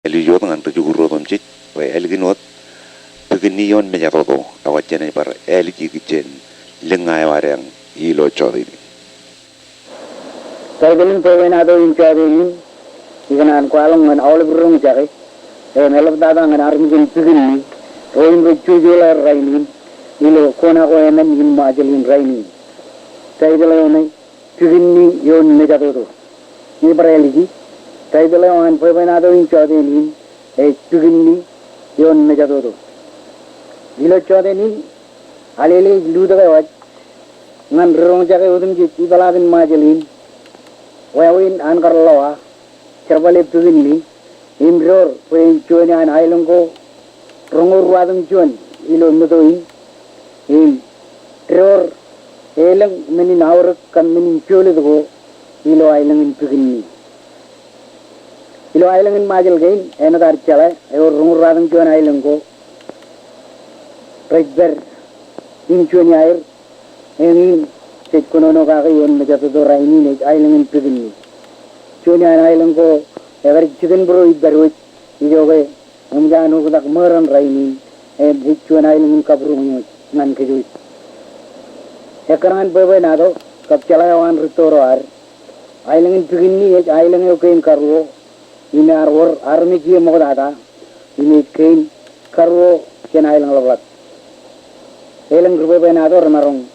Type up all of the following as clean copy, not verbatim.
Eliyo dengan tujuh guru tomcit, we elginot, beginion menyatoto, kawajan par elgi kitchen, lengai warang ilo chodi. Kaibigan pewenado in chadin, iganan kualong ngan awal burung cari, melap dada ngan armijin begini, roin bercujular rainin, ilo kona ko emen in majalin rainin. Kaibigan begini yon menyatoto, ini berelgi. Kaibigan pewenado in chadin, begini yon menyatoto. Ilo chadin, alele luda kawat, ngan burung cari udum jit ibalabin majalin. Wawin angkar lawa, cerbalik begini, imror, pencuan an ailungko, rongor wadung cuan, ilo mutoi, teror, elang menin awrak kan menin cuali tuh, ilo ailungin begini. Ilo ailungin majel gain, enak arcala, rongor wadung cuan ailungko, rejber, imcuan air, ini set kono kaki yon menjadi dora ini nih ailengin begini. Cuma aileng ko ever chicken bro ibaru ijoge umjanu ko tak meran raini cuma ailengin kabru ngan kejuit. Ekaran bebe nado kap calawan ritoro ar ailengin begini aileng yo kain karu ini arwor armi kiye mo data ini kain karu ken aileng lawat. Aileng bebe nado ramarong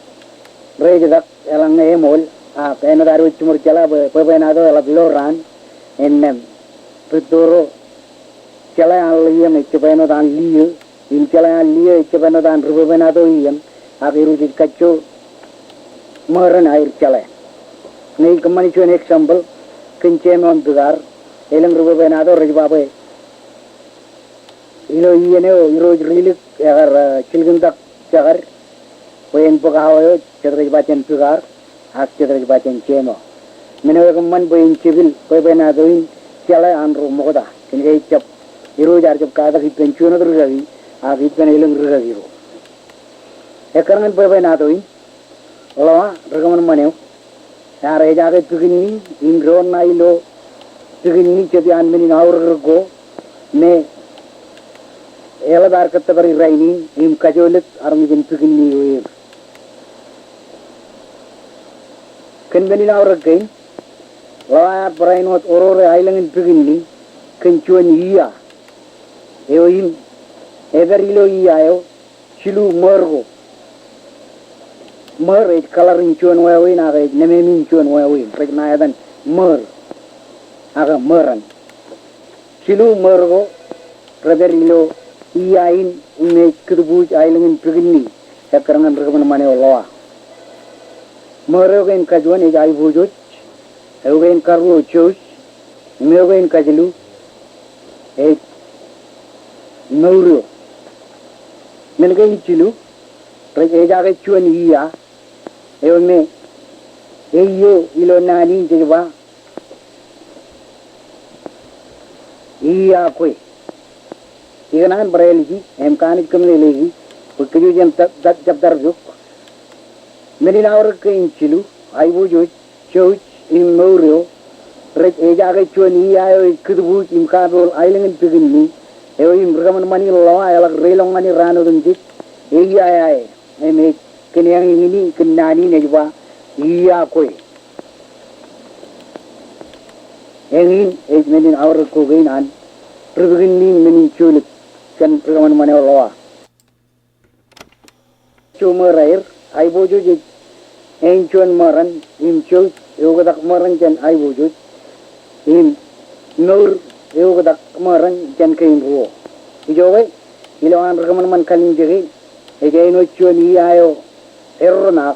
Rejadak elang emol, kena daru cumur cala, pepenado elak loran, ennem, petoro, cala aliyam, cepeno dan liu, in cala liu, cepeno dan pepenado iyam, akhiru kacu, meran air cala. Nei kemana cuan example, kencemon tugar, elang pepenado rejbabe, ilo iyane, ilo rilik, agar cilgendak cagar. Poin pegawai cedera bacan pegar, hak cedera bacan cemo. Menurut keman poin civil, poin penadoin cala anro moda. Kini cap, iru jar cap kada kita pencuna terus lagi, agit penailang terus lagi ro. Ekarang poin penadoin, lawa rekaman maneu. Yara jaga begini, indron nailo, begini jadi anmeni naur go, ne. Ela dar kata beri raini, im kajolet armijin begini. Kenbeni naur gain, lawa perainot orore ailangin begini, kencuan iya, eoim, everilo iya eo, cilu mergo, mer coloring cuan wawin aga nememin cuan wawin, pernyataan mer, aga meran, cilu mergo, everilo iyain ume kerbuj ailangin begini, sekarang rekaman mana lawa. Merogain kajuan ej ai bujut, eogain karu chus, meogain kajlu, ej nauru, melgain chilu, ejaga chuan iya, eome, eyo ilo nani jeba, iya kue, ikan bereligi, emkanik kemleligi, ukiju jam jab darjuk. Meni naur kain cilu, aibu jo, coach in Maurio, rek ejaga cuan iya kerbu imkabul ailengin begini, im rekaman mani lawa elak relong mani rano dunjit, iya eme kenyang ini kenani nejwa iya koi. Engin meni naur kogain an, begini meni culik kan rekaman mani lawa. Cuma air, aibu jo Encuan maran, imcut, eugadak maran jan ai wujud, nur eugadak maran jan kain ruo. Ijowe, iloan rekaman man kalin jeri, ejaino cuan iayo erronak,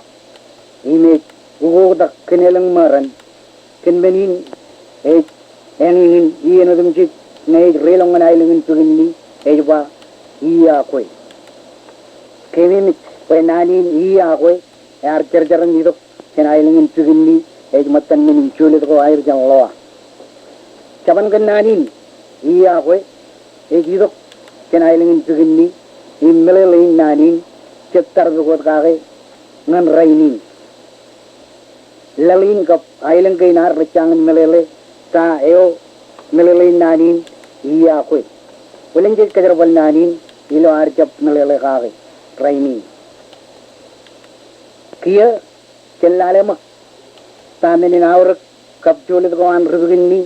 ime ugodak kenelang maran, kenbenin, engin iyan adum cik, naik relong manailing tugini, ejba iya koi. Kemimit, penanin iya koi. Jarang hidup, kena ailingin begini, matan menin culit ko air jang lawa. Capan kenanin, iya kue, hidup, kena ailingin begini, melelain nanin, cetar berkuat kake, ngan rainin. Lalin kap ailing kainar recangan melele, ka eo melelain nanin, iya ko ulen je kajar bal nanin ilo arjap nalele kaage training kia cellale mak tameni nawr kapjole ko an ruginni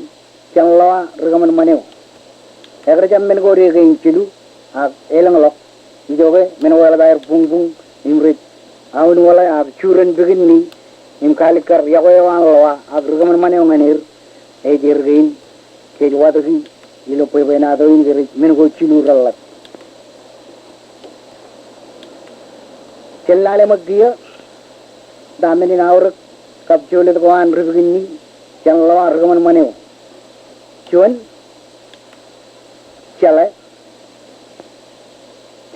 challawa rugaman manew egra jam men go re gain chilu a elang lok ijoge men wala dair bung bung imrit awun wala a churen biginni im kalikar yagoy wan lawa a rugaman manew manir e jirgin ke wadu ilo poy bena do ingere men go chilu rallat cellale maggiya dameni nawr kapjole ko an ruginni challawa rugaman manew chuan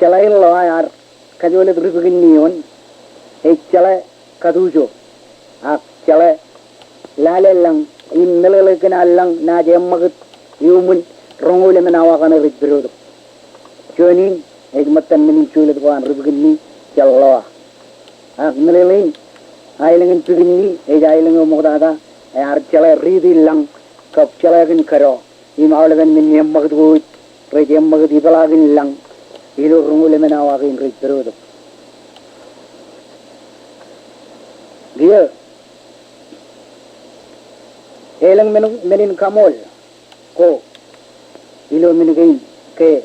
chalai lo ayar kajole drugin nion e chalai kadujo a chalai lale lang in melele kana lang na je magut yumun rongole menawa kana ridro choni e matan min chule ko an rugin ni chalwa a melele ailengin tugini e jailengo mogdada ayar chalai ridi lang kap chalai gin karo im awlegan min yem magut rejam magdi balagin lang ilo rungule menawagin ridro dia elang menin kamol ko ilo menigain ke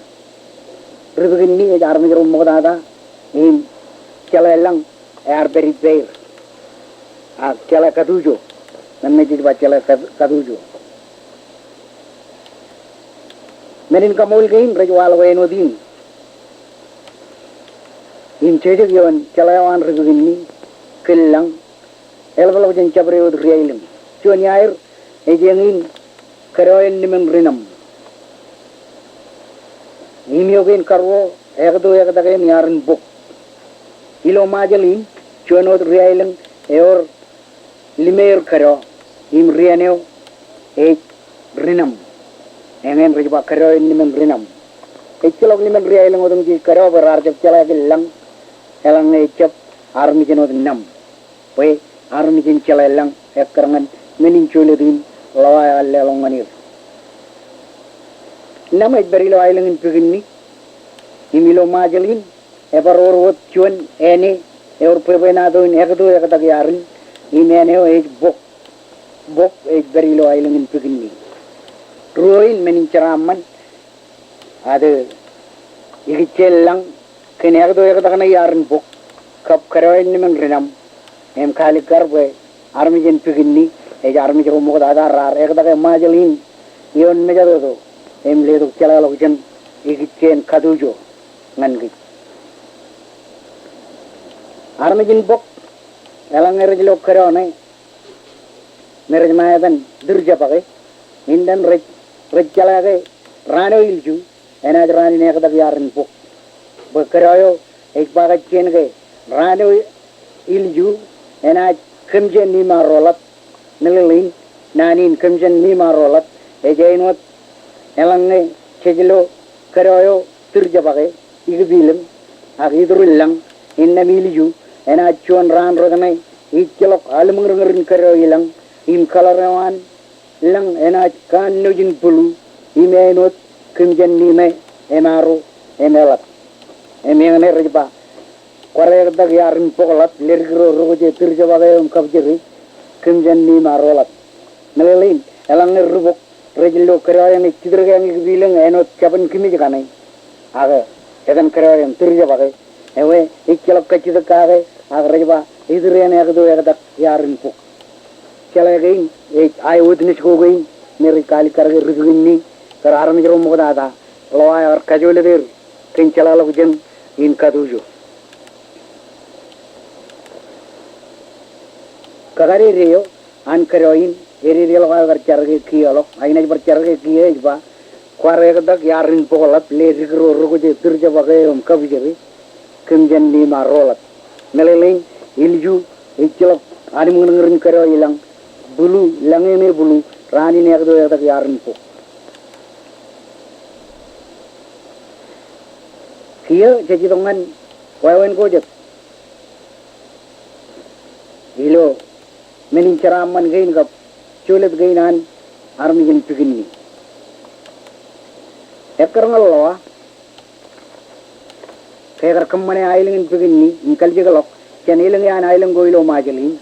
ribgin ni armi rum mogada im chalelang ar beri beir a chala kadujo nanne jidba chala kadujo menin kamol gain rejwal weno din in chejek yon chalawan rugini kellang elbalo jen chabre od riailem chon yair ejengin karoen nimen rinam nimyogen karwo egdo egdage yarin bok ilo majalin chon od riailem eor limer karo im rianeo e rinam engen rejba karoen nimen rinam echelok nimen riailem odong ji karo berar jep chala gelang elang ecep armi jenod nam we armi jen chala elang ekrangan menin choledin lawa alle longanir nam e berilo ailengin pigini imilo majalin ebar orwot chon ene eor pebena doin egdo egdag yarin imene e bok e berilo ailengin pigini roin menin charaman ade igichellang kenegdo egdagna yarin bok kap karoin nimen rinam em khali karbe armi jen pigini e armi jero mogda rar egdaga majalin yon mejado em ledo chala lokjen igichen kadujo ngangi armi jen bok elang erjlo karone merj mayadan dirja page indan rej chala ge rano ilju enaj rani negdag yarin bok bakarayo ek baga chen ge rano ilju enaj kemjen ni marolat nelelin nanin kemjen ni marolat ejainot elangne chejlo karayo tirja bage igbilem agidrulang inna milju enaj chon ran rogne ikkelok almungrengerin karayo ilang im kalarawan lang enaj kan nojin bulu imenot kemjen ni me emaro emelat emene rejba koreg yarin pokolat lergro roje tirja bage kabjeri kemjen ni marolat nelelin elang rubok rejlo karayan ikidrega ngi bilang enot chaban kimi jane aga edan karayan tirja bage ewe ikkelok kachida kage aga rejba idrene agdo egdak yarin pok chalegain ek ay udnis ko gain mere kali karge rugini kar armi jero mogda loa ar kajole der ken chalalo jen in kadujo kagare reyo an karoin eri relo gar charge kiyalo aina bar charge kiye ba kware dak yarin pokolat le rigro ruguje dirja bage kabjeri kemjen ni marolat melelin ilju ikkelok ani mungerin karo ilang bulu langene bulu rani ne agdo dak yarin pok kiye jadi dongan wawen gojek ilo menin caraman gain gap cholet gainan armi gen pigini Ekarangalawa, Kakamane Island in Pigini, in Kaljigalok, Chanilangan Island Goilo Majalin,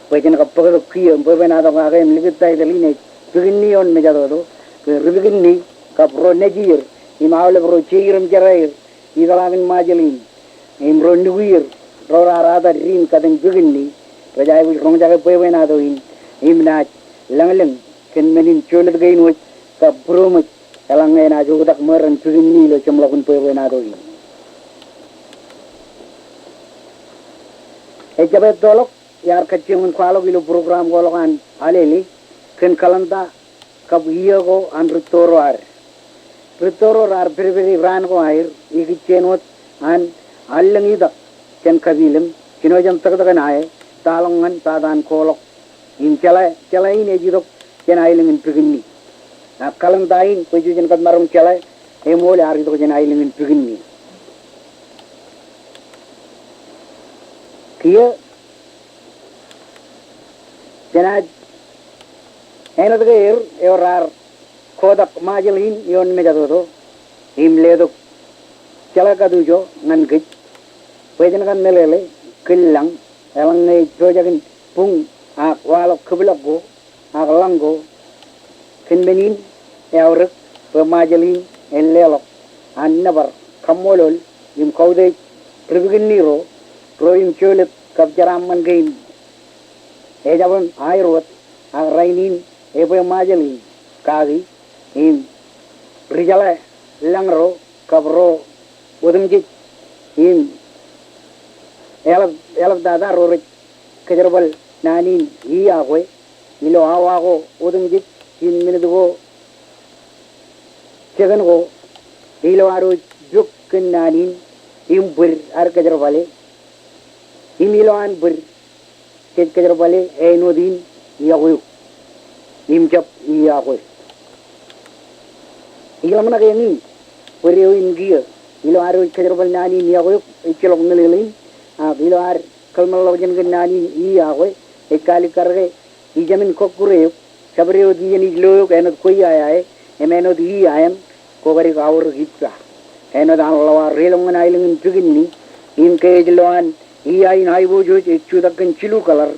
Pajan Kapaki and Povanada and Livitaline, Pigini on Majado, Rivigini, Capro Negir, Imaula Chiram Jaray, Idalan Majalin, Imro Nuir, Rora Rada Rim Kadan Pigini, but I will Ronjaga Povanado in Imnat, Langalan, can mean Cholet gain with Kaprumus. Kalangay na judak meran pigini lo chumlakun pewe na doi. Ejabet dolok yar kacciun kwalo gilo program golokan aleli ken kalanta kab hiyo go an ritoro ar piri ran go air iki chenot an allangi da ken kabilim kinojam takdagan ay talongan tadan kolok in chala ini jidok ken ailingin pigini. Kalantain, Pujan Kamarum Chela, Emol Aridojan Island in Pugini. Here, then I another year, your are Kodak Majalin, Yon Megado, Im Ledo Chalakadujo, Nankit, Pujan Melele, Kilang, Elang Jojagan Pung, a wall of Kubilago, a Lango, Kinbenin. Eurek, Majalin, and Lelok, and never Kamolol, in Kode, Tribigin Nero, Roim Chulip, Kapjaram and Gain. Ejavan, Irot, and Rainin, Ebe Majalin, Kagi, in Rijala, Langro, Kabro, Udumjit, in Elaf Dada Rorik, Kajarabal, Nanin, Iagwe, Milo Awago, Udumjit, in Minugo. Chagan go, Iloaro Juk Nanin, Imbur Arkajarvale, Imiloan Bur, Kajarvale, Enodin, Yahu, Imjap Yahu. Ilamanagan, where you in gear, Iloaro Kajarval Nani, Yahu, Echilok Mililin, Iloar Kalmalogan Nani, Yahu, a Kalikarre, Ijamin Kokure, Sabrio Dian Ilo, and Koya. Emeno di ayam kogari kaur gipta. Eno dan lawa relongan ailing in pigini in cage loan in aibo jo chudakan chilu color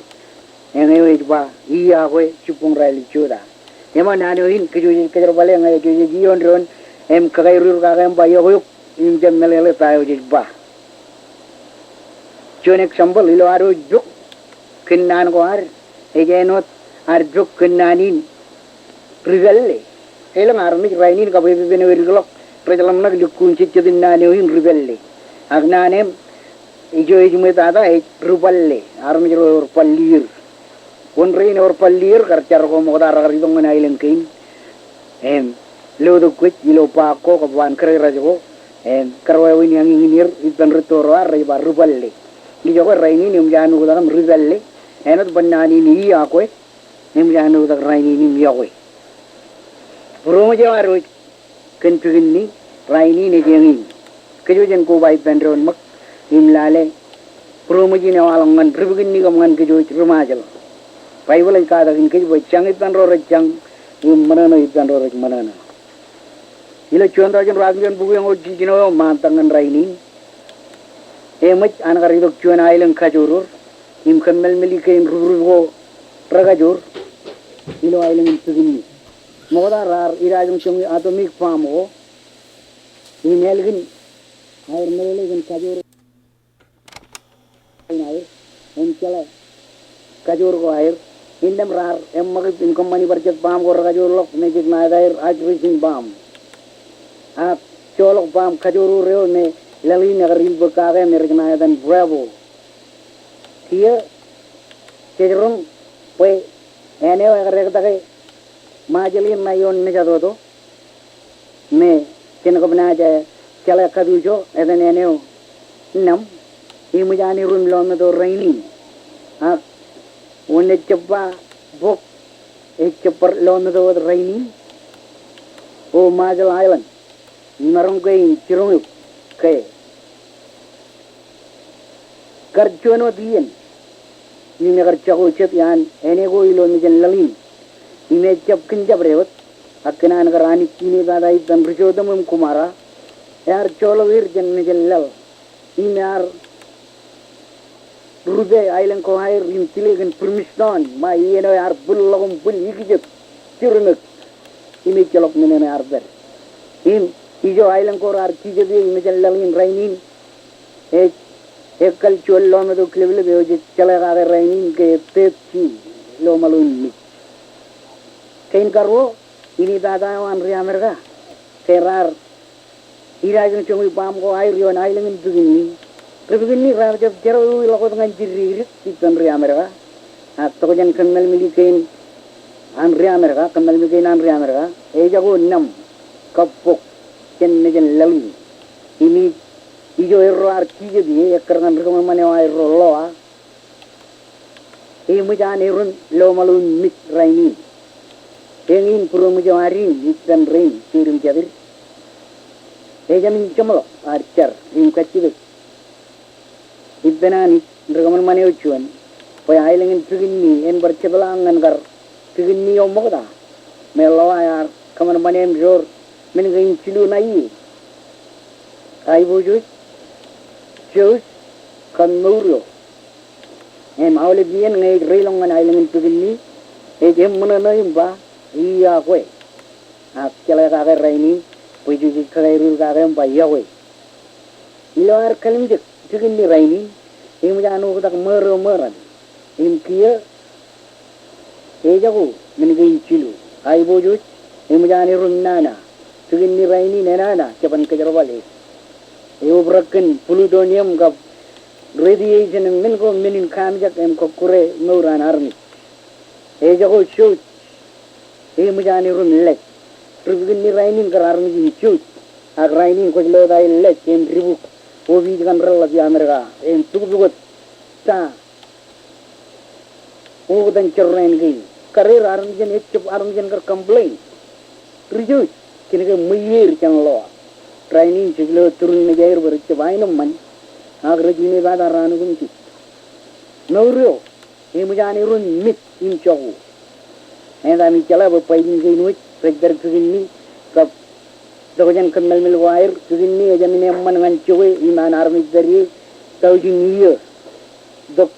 ene ba agwe chupung raili chuda. Ema nano in kiju kajar bale ngai kiju gion ron em kagairu kagam ba yo in jemmelele tayo jibba. Chonek sambal ilo aro juk kinnan ko ar egenot ar juk kinnanin rigalle. Elang army rainin kabe bene wirgolok prajalam nak lukun chidin nane in ribelle agnanem ijo ijume tada e ruballe army or pallir one rain or pallir karchar ko modar garidong na ilang kain lodo kwit ilo pa ko kaban kare rajo karwawin yang ingin itan retoro array ba ruballe ijo ko rainin yung janu dagam ribelle enot banani ni akwe nim janu dag rainin yakwe Romajaru can pigini, Raini Nejangin, Kajujan go by Pendron Mak, Imlale, Promajina Alangan, Tribuginigaman Kaju, Romajal. Bible and Kada in Kaju, Changitan Rorachang, Manana Itan Manana. Ilachuan Rajan Bugan, Gino, Mantang and Rainin. Emach Anagaridok Island Kajurur, Imkamel Milika in Rugo, Ragajur, Ilo Island in Pigini. Moda rar irajum chungi atomic farm o imelgin air melgin kajur nair enchala kajur ko air indem rar emmag in company budget farm ko kajur lok magic na air ajrisin farm a cholok farm kajuru reo ne lali nagaril bokage mergna dan bravo here kejrung pe ene agar Majalin Mayon Nejado me Chenakabnaja Chala Kadujo as an eneo Nam Imujani Rum Lomado raining. When a chapa book a chopper Lomado raining. O Majal Island Narungain Chirung Kay Karchuano Dian You never chago chet yan, any go ilon Lalin. Image of Kinjabrevot, Akinan garani kini dadai dan Rishodamum Kumara, Air Cholavir Janajal, in Air Rude Island Kohai, in Tilig and Primiston, my Yeno are Bullogum Bull Egypt, Chirunuk, Imichalok Minen Arber. In Ijo Island Kor are Kijabi, Mijal in Rainin, a cultural Lomado Cleveland, Chalaga Rainin, Pepsi, Lomalun. Kain Carvo, ini dada wan Riamerga, Kerar, Irajan Chumi Bamgo, Irion Island in Begini, Raja Jero, Lokotan Jiri, Titan Riamerga, at Tojan Kanal Milikan, and Riamerga, Kanal Milikan and Riamerga, Ejago Nam, Kapok, Ken Najan Lali, Ini, Ijo Ero Archiji, a Karnan Romano Roloa, Imujan Erun, Lomalun, Miss Raini. Engin Purumujarin, Eastern Rain, Sirim Javir. Ejamin Chamlo, Archer, in Kachivik. Ibbenani, Dragaman Maneuchuan, by Island in Pigini, and Barchabalang and Gar, Pigini or Moda, Meloyar, Common Manem Jor, Mingain Chilu Nai. I would choose Kanurio. And Aulibian made Railong and Island in Pigini, Ejam Munanaimba. Yahweh. Akalaga Raini, which is Kairu Garam by Yahweh. You are Kalinjik, taking the Raini, Imjano the Murro Murran, in Kia, Ejago, Minigin Chilu, Ibojuch, Imjani Runana, taking the Raini Nana, Japan Kajaravali. Eubroken, Plutonium Gov, radiation and Mingo Minin Kamjak and Kokure, Noran Army. Ejago shoot. Imujani room lek. Tribuni Rainin Gararmi in shoot. A grinding was low thy leg in Ribu, Ovi Ganral of the America, and Tubugot Ta over than Churran Gay. Career Armjan H of Armjan complain. Reduce, Kinaga Muyir can law. Training Chiglo Turun Niger were Chavinum man. Agrajini Vada Ranunki. No real. Imujani room mit in Chow. And I mean, Chalaba piping in which, President Pugini, Cup, the Wajan Kanal wire, Pugini, Jaminam and Choe, Iman Army Berry, 1,000 years. Dok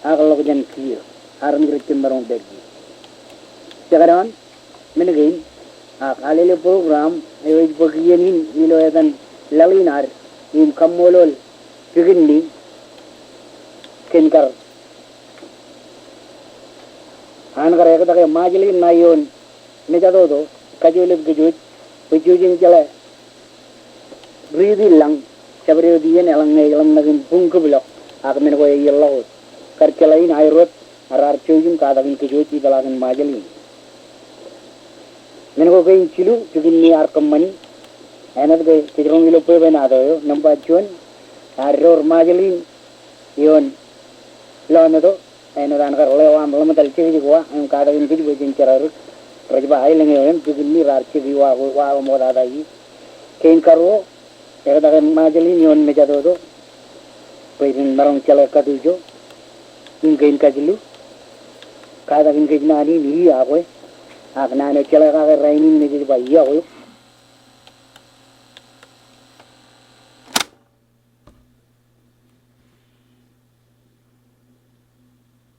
Agalogan Kier, Army Timber on Beggy. Chagaran, Minagain, a Kalele program, a which Bogianin, Viloedan, Lalinar, in Kamolol, Pugini, Kenkar. Angaraka Majali Nayon, Nijadodo, Kajulip Gijut, which using Jala breathing lung, Chabri Elang Nagin Punkubilo, Akmenway Yellow, Karkalain, I wrote, are choosing Kadavin Kijuti, the Lagan Majali. Mengo in Chilu, to give me Arkham money, another day, Tidrongilo Pevenado, number 1, Arror Majali, Yon Lonado. And Rangarleva, Lamatal Chivua, and Kadavin Village in Chararuk, Rajba Island, to the Mira Chiviwa, Modai, Kain Carvo, Edagan Majalin on Mejadodo, President Maron Chalakatujo, in Kain Kajilu, Kadavin Kijnani, Yahweh, Agnana Chalaka, raining by Yahweh.